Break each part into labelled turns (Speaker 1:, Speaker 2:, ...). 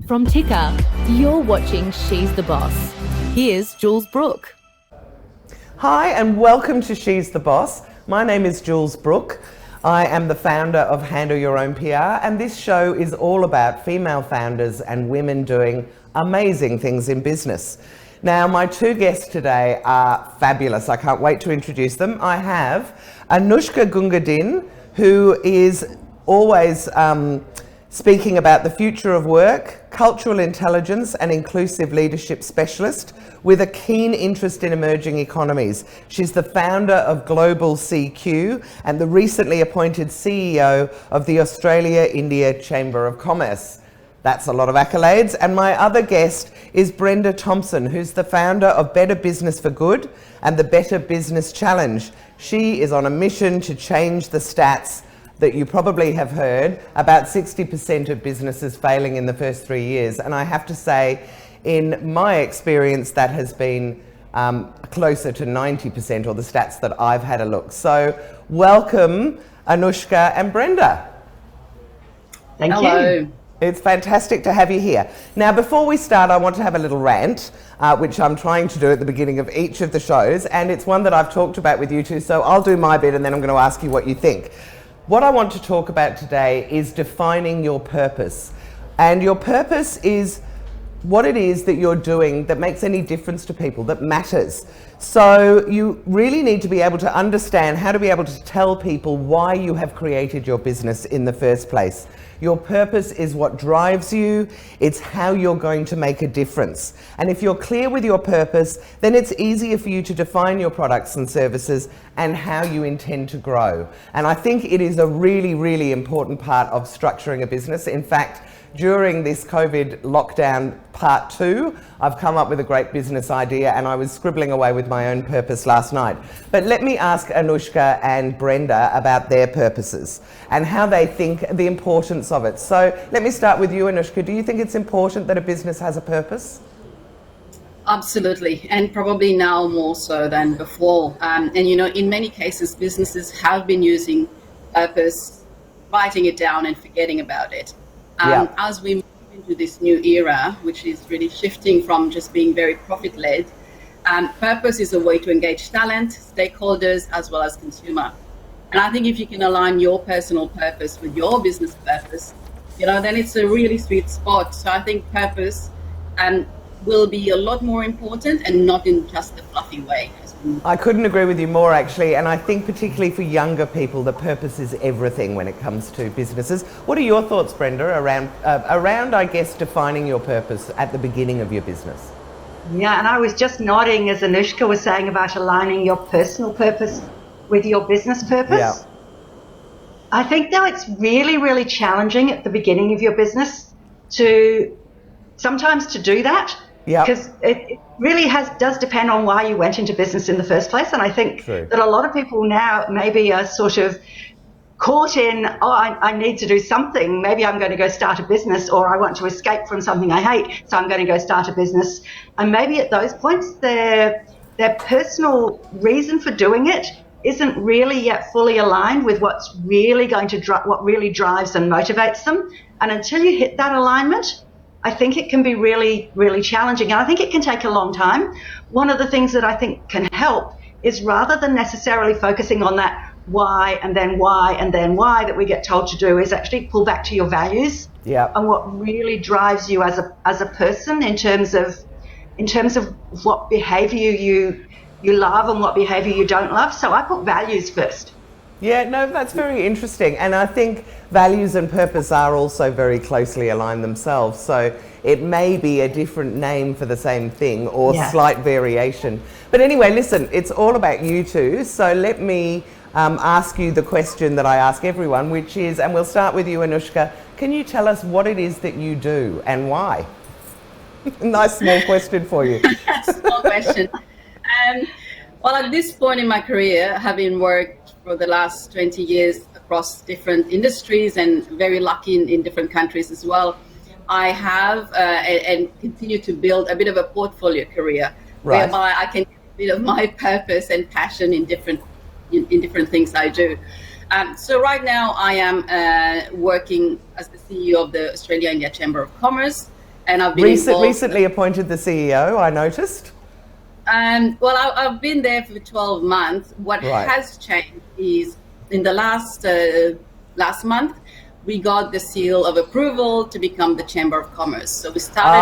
Speaker 1: From Ticker, you're watching She's the Boss. Here's Jules Brooke.
Speaker 2: Hi and welcome to She's the Boss. My name is Jules Brooke. I am the founder of Handle Your Own PR, and this show is all about female founders and women doing amazing things in business. Now, my two guests today are fabulous. I can't wait to introduce them. I have Anoushka Gungadin, who is always speaking about the future of work, cultural intelligence and inclusive leadership specialist with a keen interest in emerging economies. She's the founder of Global CQ and the recently appointed CEO of the Australia-India Chamber of Commerce. That's a lot of accolades. And my other guest is Brenda Thomson, who's the founder of Better Business for Good and the Better Business Challenge. She is on a mission to change the stats that you probably have heard, about 60% of businesses failing in the first 3 years. And I have to say, in my experience, that has been closer to 90%, or the stats that I've had a look. So welcome, Anoushka and Brenda.
Speaker 3: Thank
Speaker 4: Hello.
Speaker 3: you.
Speaker 2: It's fantastic to have you here. Now, before we start, I want to have a little rant, which I'm trying to do at the beginning of each of the shows, and it's one that I've talked about with you two, so I'll do my bit and then I'm going to ask you what you think. What I want to talk about today is defining your purpose. And your purpose is what it is that you're doing that makes any difference to people, that matters. So you really need to be able to understand how to be able to tell people why you have created your business in the first place. Your purpose is what drives you. It's how you're going to make a difference. And if you're clear with your purpose, then it's easier for you to define your products and services and how you intend to grow. And I think it is a really, really important part of structuring a business. In fact, during this COVID lockdown part 2, I've come up with a great business idea and I was scribbling away with my own purpose last night. But let me ask Anoushka and Brenda about their purposes and how they think the importance of it. So let me start with you, Anoushka. Do you think it's important that a business has a purpose?
Speaker 4: Absolutely, and probably now more so than before. And you know, in many cases, businesses have been using purpose, writing it down and forgetting about it. As we move into this new era, which is really shifting from just being very profit-led, purpose is a way to engage talent, stakeholders, as well as consumer. And I think if you can align your personal purpose with your business purpose, you know, then it's a really sweet spot. So I think purpose will be a lot more important and not in just a fluffy way.
Speaker 2: I couldn't agree with you more, actually, and I think particularly for younger people, the purpose is everything when it comes to businesses. What are your thoughts, Brenda, around I guess, defining your purpose at the beginning of your business?
Speaker 3: Yeah, and I was just nodding as Anoushka was saying about aligning your personal purpose with your business purpose.
Speaker 2: Yeah.
Speaker 3: I think, though, it's really, really challenging at the beginning of your business to sometimes to do that.
Speaker 2: Yeah.
Speaker 3: Because it really does depend on why you went into business in the first place. And I think that a lot of people now maybe are sort of caught in, I need to do something. Maybe I'm going to go start a business, or I want to escape from something I hate, so I'm going to go start a business. And maybe at those points, their personal reason for doing it isn't really yet fully aligned with what's really going to what really drives and motivates them. And until you hit that alignment, I think it can be really, really challenging. And I think it can take a long time. One of the things that I think can help is, rather than necessarily focusing on that why and then why and then why that we get told to do, is actually pull back to your values and what really drives you as a person in terms of what behavior you love and what behavior you don't love. So I put values first.
Speaker 2: Yeah, no, that's very interesting. And I think values and purpose are also very closely aligned themselves. So it may be a different name for the same thing, or slight variation. But anyway, listen, it's all about you two. So let me ask you the question that I ask everyone, which is, and we'll start with you, Anoushka, can you tell us what it is that you do and why? Nice small question for you.
Speaker 4: Small question. Well, at this point in my career, having worked for the last 20 years across different industries and very lucky in different countries as well, I have and continue to build a bit of a portfolio career whereby I can get a bit of my purpose and passion in different things I do. So right now I am working as the CEO of the Australia-India Chamber of Commerce, and I've been involved.
Speaker 2: Recently appointed the CEO, I noticed.
Speaker 4: Well, I've been there for 12 months. What has changed is in the last month, we got the seal of approval to become the Chamber of Commerce. So we started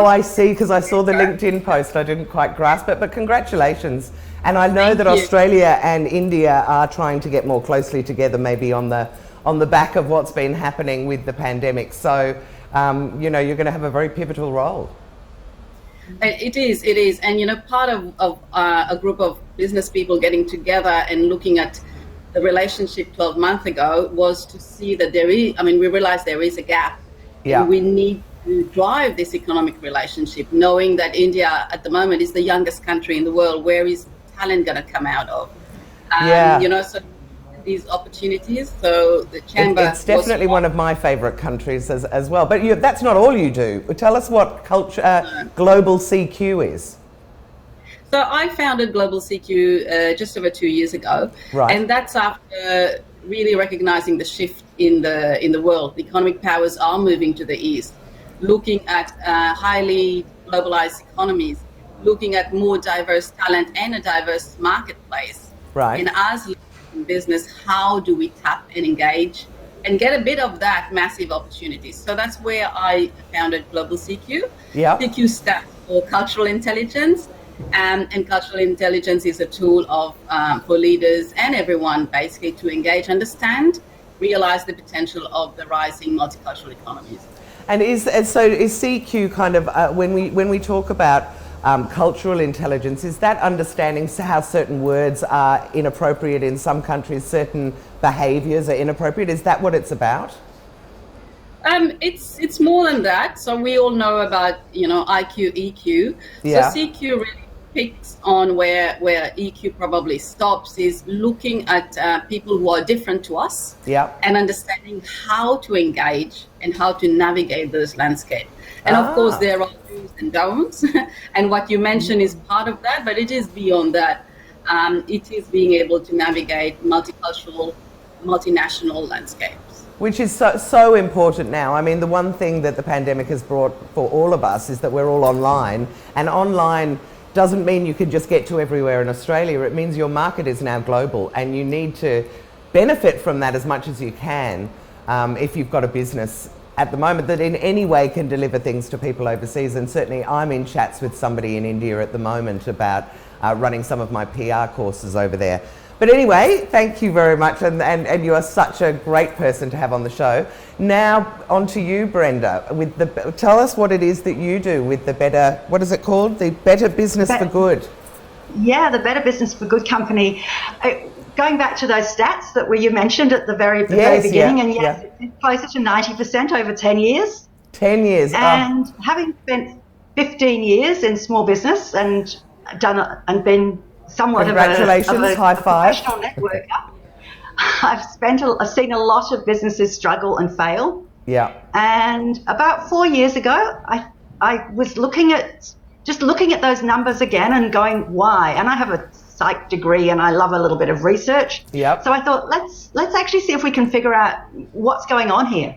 Speaker 2: I see, because I saw the LinkedIn post. I didn't quite grasp it, but congratulations. And I know that Australia and India are trying to get more closely together, maybe on the back of what's been happening with the pandemic. So, you're going to have a very pivotal role.
Speaker 4: It is. And, part of a group of business people getting together and looking at the relationship 12 months ago was to see that we realized there is a gap.
Speaker 2: Yeah.
Speaker 4: And we need to drive this economic relationship, knowing that India at the moment is the youngest country in the world. Where is talent going to come out of? So these opportunities. So the chamber.
Speaker 2: It's definitely one of my favourite countries as well. But that's not all you do. Tell us what Global CQ is.
Speaker 4: So I founded Global CQ just over 2 years ago, and that's after really recognizing the shift in the world. The economic powers are moving to the east, looking at highly globalized economies, looking at more diverse talent and a diverse marketplace.
Speaker 2: Right.
Speaker 4: And as in business, how do we tap and engage and get a bit of that massive opportunity? So that's where I founded Global CQ.
Speaker 2: Yeah.
Speaker 4: CQ stands for Cultural Intelligence. And cultural intelligence is a tool for leaders and everyone basically to engage, understand, realize the potential of the rising multicultural economies.
Speaker 2: And is CQ kind of when we talk about cultural intelligence, is that understanding how certain words are inappropriate in some countries, certain behaviours are inappropriate? Is that what it's about?
Speaker 4: It's more than that. So we all know about IQ, EQ.
Speaker 2: Yeah.
Speaker 4: So CQ really picks on where EQ probably stops, is looking at people who are different to us, and understanding how to engage and how to navigate those landscapes. And of course there are do's and don'ts, and what you mentioned is part of that, but it is beyond that. It is being able to navigate multicultural, multinational landscapes.
Speaker 2: Which is so important now. I mean, the one thing that the pandemic has brought for all of us is that we're all online, and online doesn't mean you can just get to everywhere in Australia. It means your market is now global, and you need to benefit from that as much as you can if you've got a business at the moment that in any way can deliver things to people overseas. And certainly I'm in chats with somebody in India at the moment about running some of my PR courses over there. But anyway, thank you very much, and you are such a great person to have on the show. Now, on to you, Brenda. Tell us what it is that you do with the Better, what is it called? The Better Business for Good.
Speaker 3: Yeah, the Better Business for Good company. Going back to those stats that you mentioned at the very beginning, and it's closer to 90% over 10 years. 10 years. And having spent 15 years in small business and been somewhat of a
Speaker 2: high five.
Speaker 3: Professional networker, I've seen a lot of businesses struggle and fail.
Speaker 2: Yeah.
Speaker 3: And about 4 years ago, I was looking at those numbers again and going, why? And I have a psych degree and I love a little bit of research.
Speaker 2: Yep.
Speaker 3: So I thought, let's actually see if we can figure out what's going on here.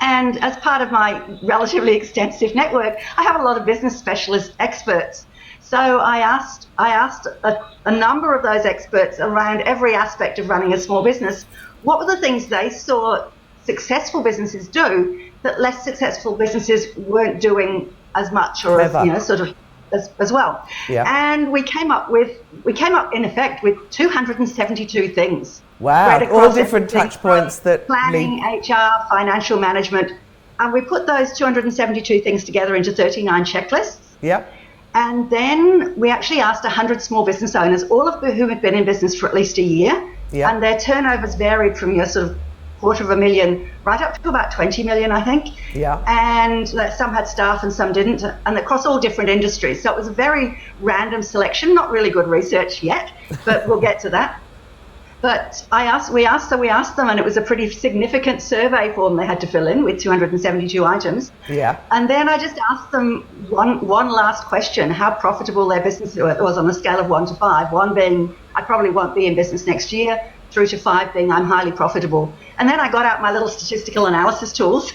Speaker 3: And as part of my relatively extensive network, I have a lot of business specialist experts. So I asked a number of those experts around every aspect of running a small business, what were the things they saw successful businesses do that less successful businesses weren't doing as much or as well.
Speaker 2: Yeah.
Speaker 3: And we came up in effect with 272 things.
Speaker 2: Wow, all different touch points that
Speaker 3: planning, HR, financial management. And we put those 272 things together into 39 checklists.
Speaker 2: Yep.
Speaker 3: And then we actually asked 100 small business owners, all of whom had been in business for at least a year.
Speaker 2: Yep.
Speaker 3: And their turnovers varied from your sort of $250,000 right up to about 20 million, I think.
Speaker 2: Yeah.
Speaker 3: And some had staff and some didn't, and across all different industries. So it was a very random selection, not really good research yet, but we'll get to that. But we asked them, and it was a pretty significant survey form they had to fill in with 272 items.
Speaker 2: Yeah.
Speaker 3: And then I just asked them one last question, how profitable their business was on a scale of 1 to 5. 1 being, I probably won't be in business next year, through to 5 being, I'm highly profitable. And then I got out my little statistical analysis tools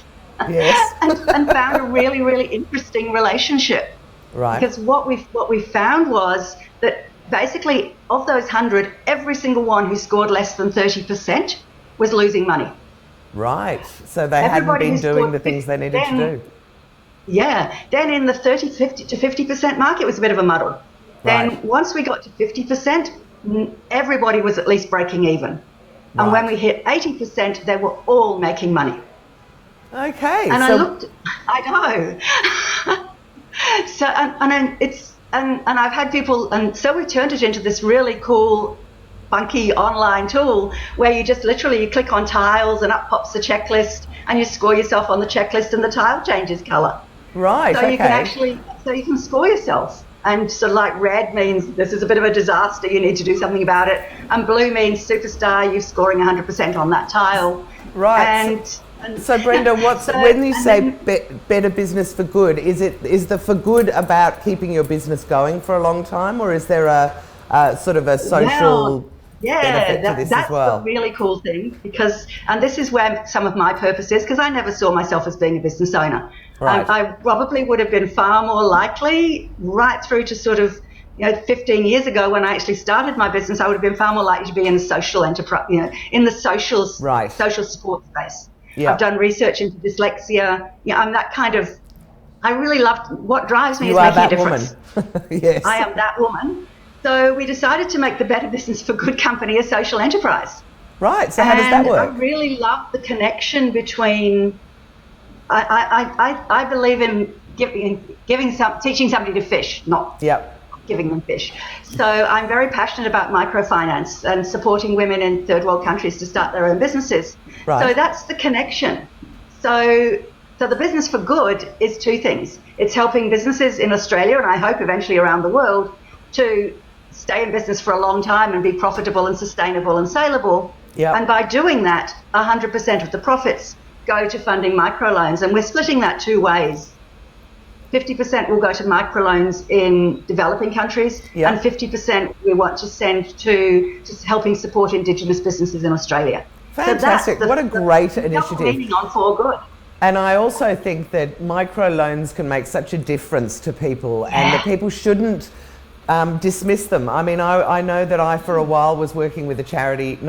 Speaker 2: Yes.
Speaker 3: and found a really, really interesting relationship.
Speaker 2: Right.
Speaker 3: Because what we found was that basically of those 100, every single one who scored less than 30% was losing money.
Speaker 2: Right. So they hadn't
Speaker 3: Everybody
Speaker 2: been
Speaker 3: who
Speaker 2: doing
Speaker 3: scored
Speaker 2: the things they needed to do.
Speaker 3: Yeah. Then in the 50% mark, it was a bit of a muddle.
Speaker 2: Right.
Speaker 3: Then once we got to 50%, everybody was at least breaking even. And when we hit 80%, they were all making money.
Speaker 2: Okay.
Speaker 3: And
Speaker 2: so
Speaker 3: I know. So, and I've had people, and so we turned it into this really cool, funky online tool where you just literally, you click on tiles and up pops the checklist and you score yourself on the checklist and the tile changes color.
Speaker 2: Right.
Speaker 3: So you can score yourself. And so like red means this is a bit of a disaster, you need to do something about it. And blue means superstar, you're scoring 100% on that tile.
Speaker 2: Right. So Brenda, when you say better business for good, is the for good about keeping your business going for a long time, or is there a sort of a social benefit to this as well?
Speaker 3: That's the really cool thing, and this is where some of my purpose is, because I never saw myself as being a business owner.
Speaker 2: Right.
Speaker 3: I probably would have been far more likely, right through to sort of 15 years ago when I actually started my business, I would have been far more likely to be in the social enterprise, in the social support space. Yep. I've done research into dyslexia. I'm that kind of, I really love, what drives me is making a difference.
Speaker 2: Yes.
Speaker 3: I am that woman. So we decided to make the Better Business for Good company a social enterprise.
Speaker 2: Right. So how does that work?
Speaker 3: I really love the connection between, I believe in teaching somebody to fish, not giving them fish. So I'm very passionate about microfinance and supporting women in third world countries to start their own businesses. Right. So that's the connection. So the Business for Good is two things. It's helping businesses in Australia, and I hope eventually around the world, to stay in business for a long time and be profitable and sustainable and saleable. Yep. And by doing that, 100% of the profits go to funding microloans. And we're splitting that two ways. 50% will go to microloans in developing countries, and 50% we want to send to just helping support Indigenous businesses in Australia.
Speaker 2: Fantastic.
Speaker 3: So
Speaker 2: what a great initiative.
Speaker 3: Meaning on for good.
Speaker 2: And I also think that microloans can make such a difference to people, and that people shouldn't dismiss them. I mean, I know that I, for a while, was working with a charity,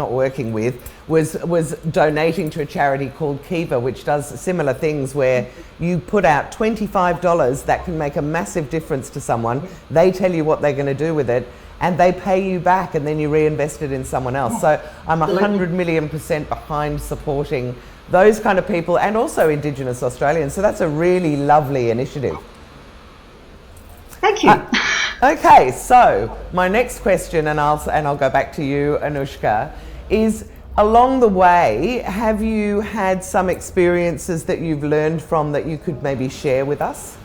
Speaker 2: was donating to a charity called Kiva, which does similar things where you put out $25 that can make a massive difference to someone. They tell you what they're going to do with it, and they pay you back, and then you reinvest it in someone else. So I'm 100 million% behind supporting those kind of people, and also Indigenous Australians. So that's a really lovely initiative.
Speaker 3: Thank you.
Speaker 2: Okay, so my next question, and I'll go back to you, Anoushka, is along the way, have you had some experiences that you've learned from that you could maybe share with us?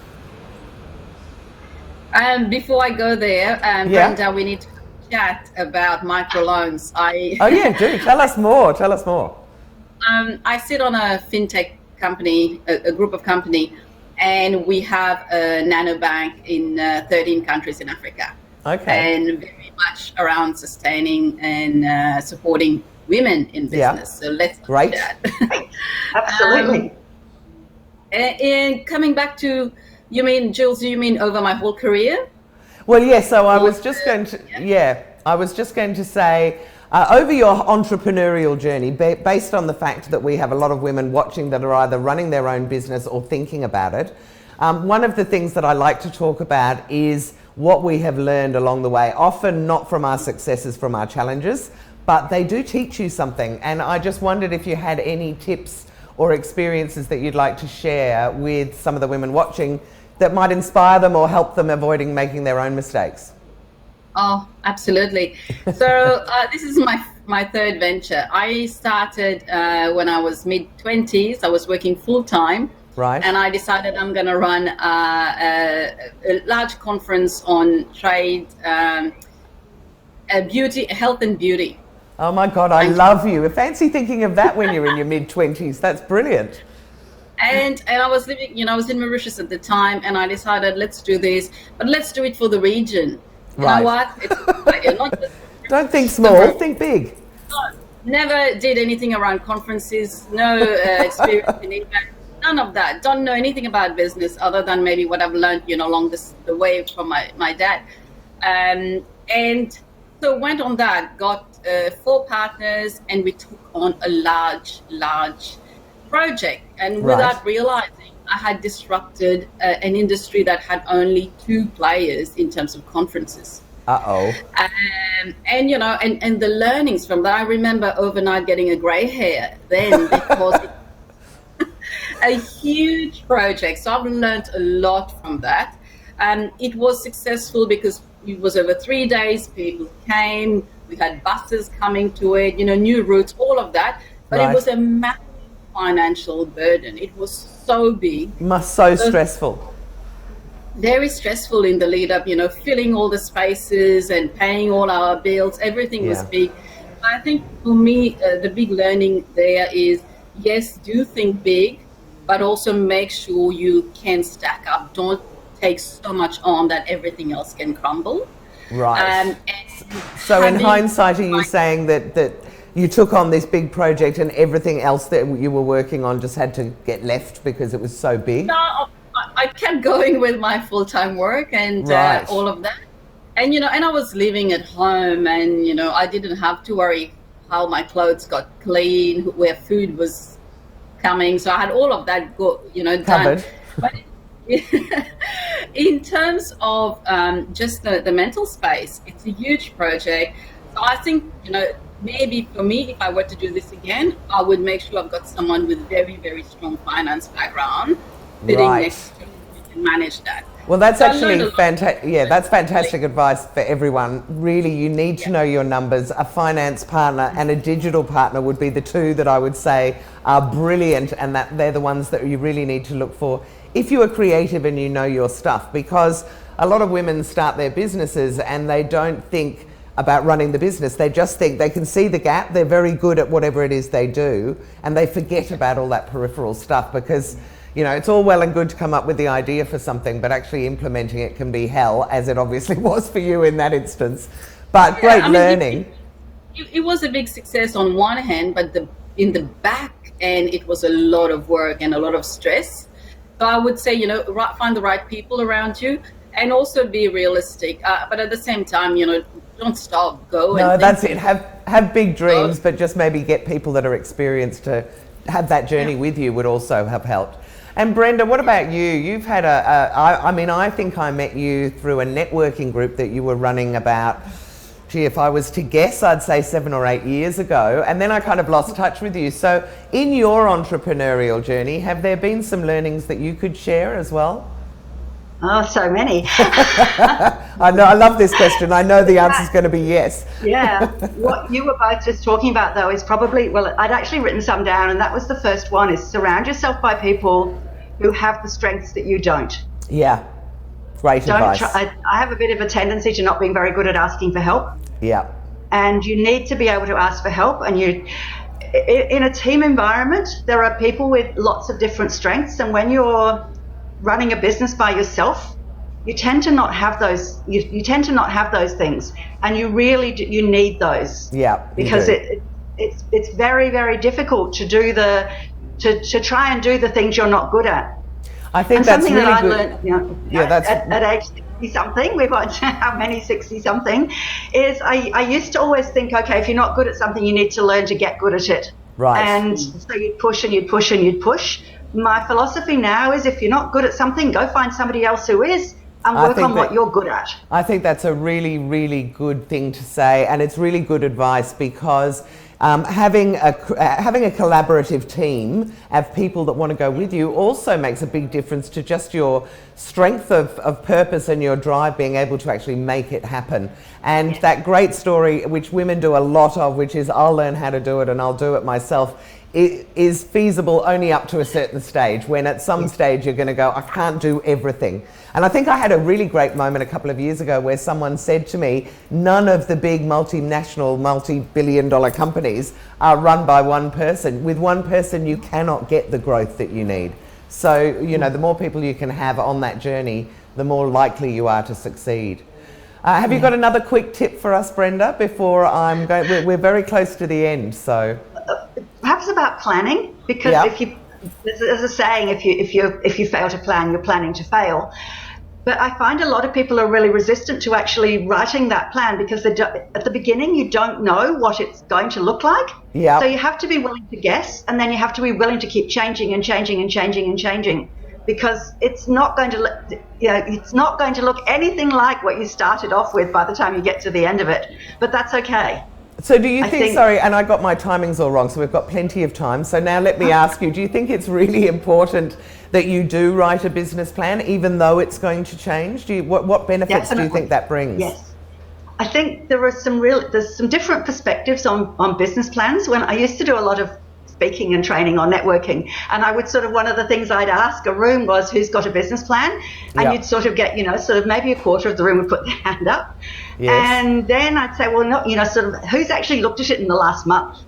Speaker 4: Before I go there, Brenda, we need to chat about microloans.
Speaker 2: Do. Tell us more. Tell us more.
Speaker 4: I sit on a fintech company, a group of company, and we have a nano bank in 13 countries in Africa.
Speaker 2: Okay.
Speaker 4: And very much around sustaining and supporting women in business. So let's do that.
Speaker 3: Absolutely.
Speaker 4: And coming back to, Jules, you mean over my whole career?
Speaker 2: Well, yeah, so I was just going to say, over your entrepreneurial journey, based on the fact that we have a lot of women watching that are either running their own business or thinking about it, one of the things that I like to talk about is what we have learned along the way, often not from our successes, from our challenges, but they do teach you something. And I just wondered if you had any tips or experiences that you'd like to share with some of the women watching that might inspire them or help them avoiding making their own mistakes.
Speaker 4: Oh, absolutely. So this is my third venture. I started when I was mid-20s. I was working full-time.
Speaker 2: Right.
Speaker 4: And I decided I'm going to run a large conference on trade, beauty, health and beauty.
Speaker 2: Oh my God, I love you. Fancy thinking of that when you're in your mid-20s. That's brilliant.
Speaker 4: And I was living, I was in Mauritius at the time, and I decided, let's do this, but let's do it for the region. You know what?
Speaker 2: Don't think small, think big.
Speaker 4: No, never did anything around conferences, no experience in events. none of that. Don't know anything about business other than maybe what I've learned, along the way from my dad. And so went on that, got 4 partners, and we took on a large project. And without realizing, I had disrupted an industry that had only 2 players in terms of conferences. And the learnings from that, I remember overnight getting a gray hair then because it's a huge project. So I've learned a lot from that. It was successful because it was over 3 days. People came. We had buses coming to it, new routes, all of that. But it was a massive financial burden. It was so big.
Speaker 2: So stressful.
Speaker 4: Very stressful in the lead up, filling all the spaces and paying all our bills. Everything was big. I think for me, the big learning there is, yes, do think big, but also make sure you can stack up. Don't take so much on that everything else can crumble.
Speaker 2: Right. So in hindsight, are you saying that you took on this big project and everything else that you were working on just had to get left because it was so big?
Speaker 4: No, I kept going with my full-time work and all of that. And, and I was living at home and, I didn't have to worry how my clothes got clean, where food was coming. So I had all of that
Speaker 2: covered.
Speaker 4: Done. But in terms of just the mental space, it's a huge project. So I think, maybe for me, if I were to do this again, I would make sure I've got someone with very, very strong finance background sitting next to me who can manage that.
Speaker 2: Well, that's actually fantastic. Yeah, that's fantastic advice for everyone. Really, you need to know your numbers. A finance partner and a digital partner would be the 2 that I would say are brilliant, and that they're the ones that you really need to look for if you are creative and you know your stuff. Because a lot of women start their businesses and they don't think about running the business. They just think they can see the gap. They're very good at whatever it is they do, and they forget about all that peripheral stuff because it's all well and good to come up with the idea for something, but actually implementing it can be hell, as it obviously was for you in that instance. But great learning.
Speaker 4: It was a big success on one hand, but in the back end, it was a lot of work and a lot of stress. So I would say, find the right people around you and also be realistic. But at the same time, don't stop, go.
Speaker 2: No, that's it. Have big dreams, but just maybe get people that are experienced to have that journey with you would also have helped. And Brenda, what about you? You've had I think I met you through a networking group that you were running about, if I was to guess, I'd say 7 or 8 years ago. And then I kind of lost touch with you. So in your entrepreneurial journey, have there been some learnings that you could share as well?
Speaker 3: Oh, so many.
Speaker 2: I know. I love this question. I know the answer is going to be yes.
Speaker 3: Yeah. What you were both just talking about, though, is probably, well, I'd actually written some down, and that was the first one, is surround yourself by people who have the strengths that you don't.
Speaker 2: Yeah. Great advice.
Speaker 3: I have a bit of a tendency to not being very good at asking for help.
Speaker 2: Yeah.
Speaker 3: And you need to be able to ask for help. And in a team environment, there are people with lots of different strengths. And when you're running a business by yourself, you tend to not have those. You tend to not have those things, and you really you need those.
Speaker 2: Yeah,
Speaker 3: because it's very, very difficult to do to try and do the things you're not good at.
Speaker 2: I think that's
Speaker 3: something
Speaker 2: really
Speaker 3: that I
Speaker 2: good.
Speaker 3: learned, at age 60-something, we've got how many 60-something, is I used to always think, okay, if you're not good at something, you need to learn to get good at it.
Speaker 2: Right.
Speaker 3: And so you'd push and you'd push and you'd push. My philosophy now is if you're not good at something, go find somebody else who is and work on what you're good at.
Speaker 2: I think that's a really, really good thing to say, and it's really good advice because having a collaborative team of people that want to go with you also makes a big difference to just your strength of purpose and your drive being able to actually make it happen. And that great story, which women do a lot of, which is I'll learn how to do it and I'll do it myself, it is feasible only up to a certain stage, when at some stage you're going to go, I can't do everything. And I think I had a really great moment a couple of years ago where someone said to me, none of the big multinational, multi-billion-dollar companies are run by one person. With one person, you cannot get the growth that you need. So, the more people you can have on that journey, the more likely you are to succeed. Have you got another quick tip for us, Brenda, before we're very close to the end, so...
Speaker 3: Perhaps about planning, because there's a saying, if you fail to plan, you're planning to fail. But I find a lot of people are really resistant to actually writing that plan because at the beginning you don't know what it's going to look like.
Speaker 2: Yeah.
Speaker 3: So you have to be willing to guess, and then you have to be willing to keep changing and changing and changing and changing, because it's not going to it's not going to look anything like what you started off with by the time you get to the end of it. But that's okay.
Speaker 2: So do you think, sorry, and I got my timings all wrong, so we've got plenty of time. So now let me ask you, do you think it's really important that you do write a business plan, even though it's going to change? What benefits do you think that brings?
Speaker 3: Yes. I think there's some different perspectives on business plans. When I used to do a lot of speaking and training on networking, and I would one of the things I'd ask a room was, who's got a business plan? And you'd sort of get, maybe a quarter of the room would put their hand up. Yes. And then I'd say, well, not, who's actually looked at it in the last month?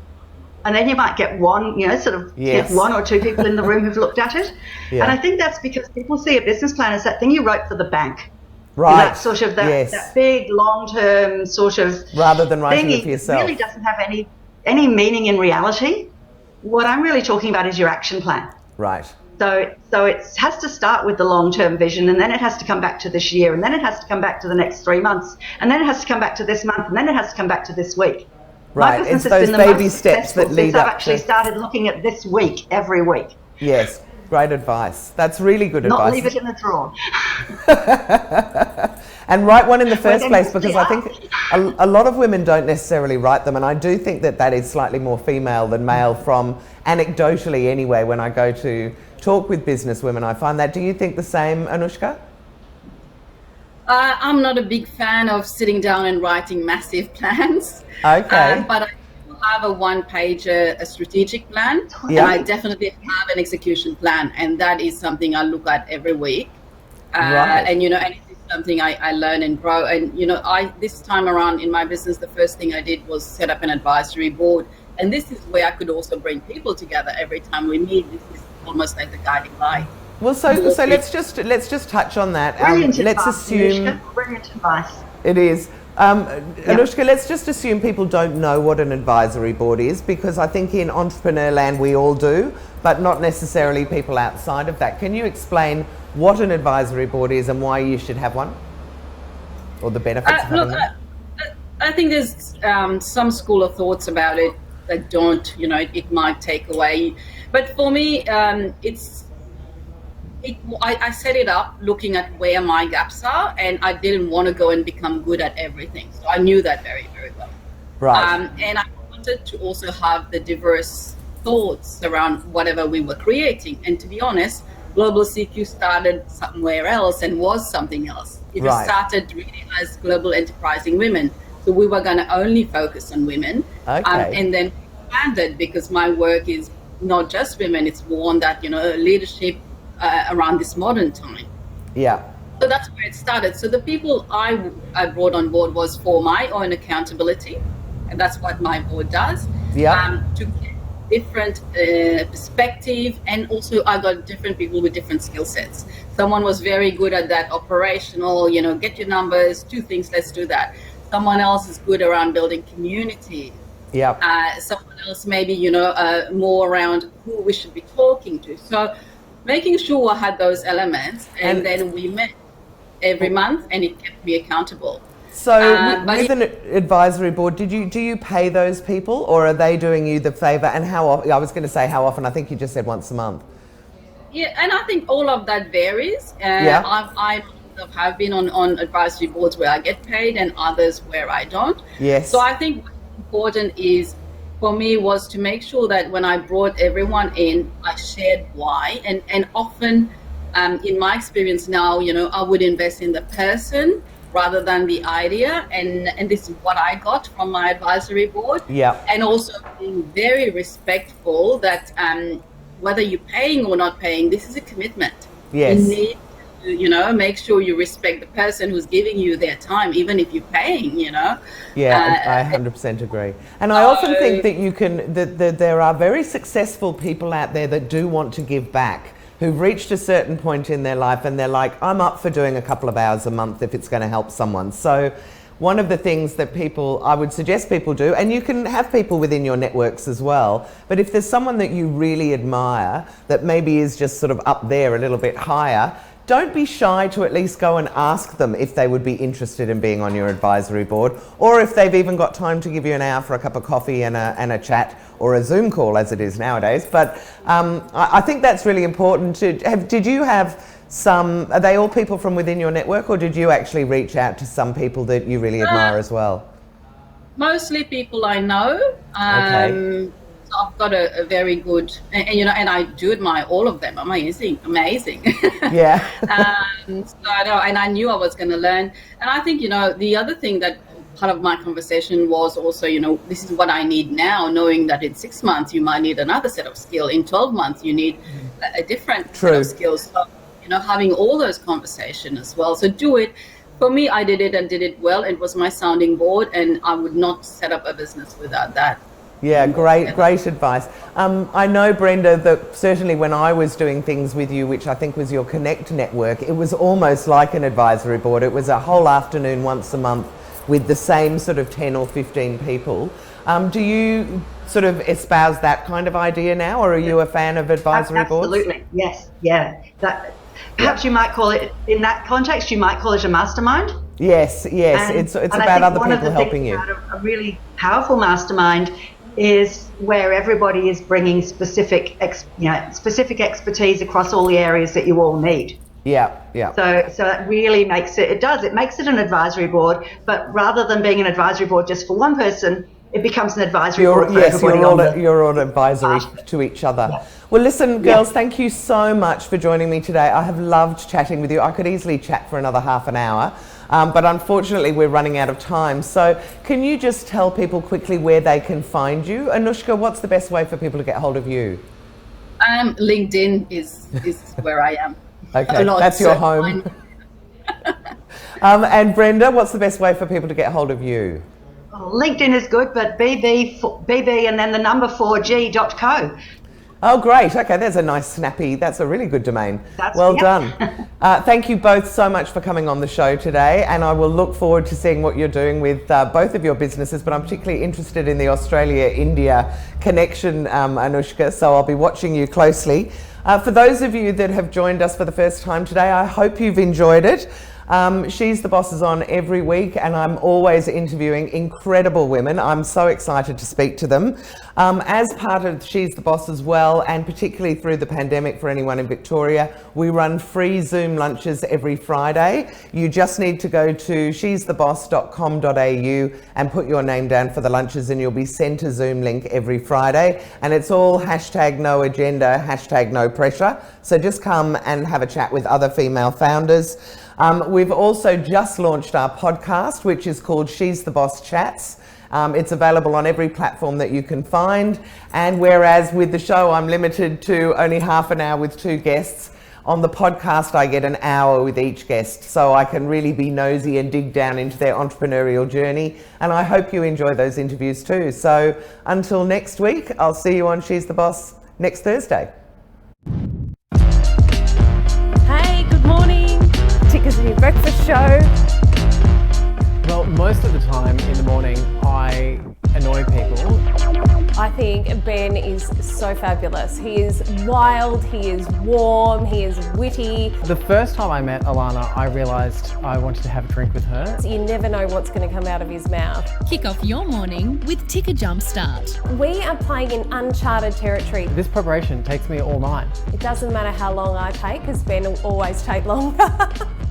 Speaker 3: And then you might get one, get one or two people in the room who've looked at it. Yeah. And I think that's because people see a business plan as that thing you wrote for the bank.
Speaker 2: Right.
Speaker 3: That big, long-term
Speaker 2: rather than writing it for yourself.
Speaker 3: It really doesn't have any meaning in reality. What I'm really talking about is your action plan.
Speaker 2: Right.
Speaker 3: So it has to start with the long-term vision, and then it has to come back to this year, and then it has to come back to the next 3 months, and then it has to come back to this month, and then it has to come back to this week.
Speaker 2: Right,
Speaker 3: My business
Speaker 2: it's
Speaker 3: has
Speaker 2: those
Speaker 3: been the
Speaker 2: baby
Speaker 3: most
Speaker 2: steps that
Speaker 3: successful
Speaker 2: lead
Speaker 3: since
Speaker 2: up
Speaker 3: I've actually started looking at this week every week.
Speaker 2: Yes, great advice. That's really good advice.
Speaker 3: Not leave it in the drawer.
Speaker 2: And write one in the first place, because I think a lot of women don't necessarily write them, and I do think that is slightly more female than male, from anecdotally anyway, when I go to talk with business women, I find that. Do you think the same, Anoushka?
Speaker 4: I'm not a big fan of sitting down and writing massive plans.
Speaker 2: Okay.
Speaker 4: But I do have a one-pager, a strategic plan, and I definitely have an execution plan, and that is something I look at every week.
Speaker 2: Right.
Speaker 4: And and something I learn and grow. And this time around in my business, the first thing I did was set up an advisory board, and this is where I could also bring people together every time we meet. This is almost like the guiding light.
Speaker 2: Well, so let's just touch on that.
Speaker 3: Brilliant
Speaker 2: let's
Speaker 3: advice,
Speaker 2: assume
Speaker 3: Anoushka. Brilliant advice.
Speaker 2: It is. Anoushka, let's just assume people don't know what an advisory board is, because I think in entrepreneur land we all do, but not necessarily people outside of that. Can you explain what an advisory board is and why you should have one, or the benefits of having one?
Speaker 4: I think there's some school of thoughts about it that don't, it might take away. But for me, I set it up looking at where my gaps are, and I didn't want to go and become good at everything. So I knew that very, very well.
Speaker 2: Right.
Speaker 4: And I wanted to also have the diverse thoughts around whatever we were creating. And to be honest, Global CQ started somewhere else and was something else. It was started really as Global Enterprising Women. So we were going to only focus on women.
Speaker 2: Okay.
Speaker 4: And then expanded, because my work is not just women, it's more on that, leadership around this modern time.
Speaker 2: Yeah.
Speaker 4: So that's where it started. So the people I brought on board was for my own accountability, and that's what my board does.
Speaker 2: Yeah.
Speaker 4: To get different perspective, and also I got different people with different skill sets. Someone was very good at that operational, get your numbers, 2 things, let's do that. Someone else is good around building community.
Speaker 2: Yeah.
Speaker 4: Someone else maybe, more around who we should be talking to. So making sure I had those elements, and then we met every month, and it kept me accountable.
Speaker 2: So with an advisory board, do you pay those people, or are they doing you the favour? And how often? I was going to say how often. I think you just said once a month.
Speaker 4: Yeah, and I think all of that varies. I have been on advisory boards where I get paid, and others where I don't.
Speaker 2: Yes.
Speaker 4: So I think what's important is, for me, was to make sure that when I brought everyone in, I shared why. And often, in my experience now, I would invest in the person rather than the idea. And this is what I got from my advisory board.
Speaker 2: Yeah.
Speaker 4: And also being very respectful that whether you're paying or not paying, this is a commitment.
Speaker 2: Yes.
Speaker 4: You need to, make sure you respect the person who's giving you their time, even if you're paying,
Speaker 2: Yeah, I 100% agree. And I often think that there are very successful people out there that do want to give back, who've reached a certain point in their life and they're like, I'm up for doing a couple of hours a month if it's going to help someone. So one of the things that I would suggest people do, and you can have people within your networks as well, but if there's someone that you really admire that maybe is just sort of up there a little bit higher, don't be shy to at least go and ask them if they would be interested in being on your advisory board, or if they've even got time to give you an hour for a cup of coffee and a chat, or a Zoom call as it is nowadays. But I think that's really important. Did you have are they all people from within your network, or did you actually reach out to some people that you really admire as well?
Speaker 4: Mostly people I know.
Speaker 2: Okay.
Speaker 4: So I've got a very good, and I do admire all of them. Amazing.
Speaker 2: Yeah.
Speaker 4: And I knew I was going to learn. And I think, the other thing that part of my conversation was also, this is what I need now, knowing that in 6 months you might need another set of skill. In 12 months you need a different set of skills. So, having all those conversations as well. So do it. For me, I did it and did it well. It was my sounding board, and I would not set up a business without that.
Speaker 2: Yeah, great advice. I know, Brenda, that certainly when I was doing things with you, which I think was your Connect network, it was almost like an advisory board. It was a whole afternoon once a month with the same sort of 10 or 15 people. Do you sort of espouse that kind of idea now, or are you a fan of advisory boards?
Speaker 3: Absolutely, yes, yeah. Perhaps you might call it, in that context, you might call it a mastermind.
Speaker 2: Yes, it's about other people helping you.
Speaker 3: One of the things about a really powerful mastermind is where everybody is bringing specific expertise across all the areas that you all need.
Speaker 2: Yeah.
Speaker 3: So it really makes it makes it an advisory board, but rather than being an advisory board just for one person, it becomes an advisory board for everybody.
Speaker 2: You're all advisory to each other. Yeah. Well, listen, girls, thank you so much for joining me today. I have loved chatting with you. I could easily chat for another half an hour, but unfortunately we're running out of time. So can you just tell people quickly where they can find you? Anoushka, what's the best way for people to get hold of you?
Speaker 4: LinkedIn is where I am.
Speaker 2: Okay, that's your home. And Brenda, what's the best way for people to get hold of you?
Speaker 3: LinkedIn is good, but BB and then the number 4G.co.
Speaker 2: Oh, great. Okay, there's a nice snappy, that's a really good domain. Well done. Thank you both so much for coming on the show today, and I will look forward to seeing what you're doing with both of your businesses, but I'm particularly interested in the Australia-India connection, Anoushka, so I'll be watching you closely. For those of you that have joined us for the first time today, I hope you've enjoyed it. She's the Boss is on every week, and I'm always interviewing incredible women. I'm so excited to speak to them. As part of She's the Boss as well, and particularly through the pandemic for anyone in Victoria, we run free Zoom lunches every Friday. You just need to go to she'stheboss.com.au and put your name down for the lunches, and you'll be sent a Zoom link every Friday. And it's all #NoAgenda, #NoPressure. So just come and have a chat with other female founders. We've also just launched our podcast, which is called She's the Boss Chats. It's available on every platform that you can find. And whereas with the show, I'm limited to only half an hour with 2 guests, on the podcast, I get an hour with each guest. So I can really be nosy and dig down into their entrepreneurial journey. And I hope you enjoy those interviews too. So until next week, I'll see you on She's the Boss next Thursday.
Speaker 1: Hey, good morning. Ticker's new breakfast show.
Speaker 5: Well, most of the time in the morning, I annoy people.
Speaker 6: I think Ben is so fabulous. He is wild, he is warm, he is witty.
Speaker 5: The first time I met Alana, I realised I wanted to have a drink with her.
Speaker 6: You never know what's going to come out of his mouth.
Speaker 1: Kick off your morning with Ticker Jumpstart.
Speaker 6: We are playing in uncharted territory.
Speaker 5: This preparation takes me all night.
Speaker 6: It doesn't matter how long I take, because Ben will always take longer.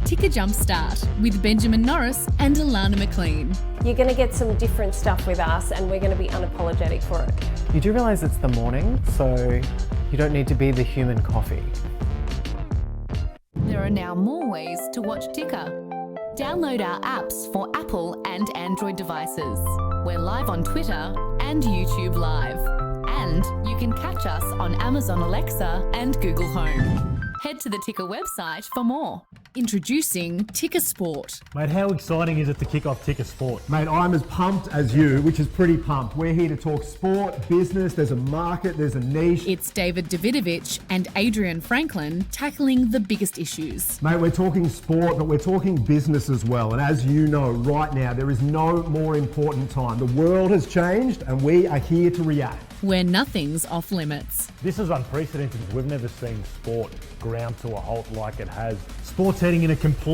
Speaker 1: Ticker Jumpstart with Benjamin Norris and Alana McLean.
Speaker 6: You're going to get some different stuff with us, and we're going to be unapologetic for it.
Speaker 5: You do realise it's the morning, so you don't need to be the human coffee.
Speaker 1: There are now more ways to watch Ticker. Download our apps for Apple and Android devices. We're live on Twitter and YouTube Live. And you can catch us on Amazon Alexa and Google Home. Head to the Ticker website for more. Introducing Ticker Sport.
Speaker 7: Mate, how exciting is it to kick off Ticker Sport?
Speaker 8: Mate, I'm as pumped as you, which is pretty pumped. We're here to talk sport, business, there's a market, there's a niche.
Speaker 1: It's David Davidovich and Adrian Franklin tackling the biggest issues.
Speaker 8: Mate, we're talking sport, but we're talking business as well. And as you know, right now, there is no more important time. The world has changed and we are here to react.
Speaker 1: Where nothing's off limits.
Speaker 7: This is unprecedented. We've never seen sport ground to a halt like it has. Sport's heading in a complete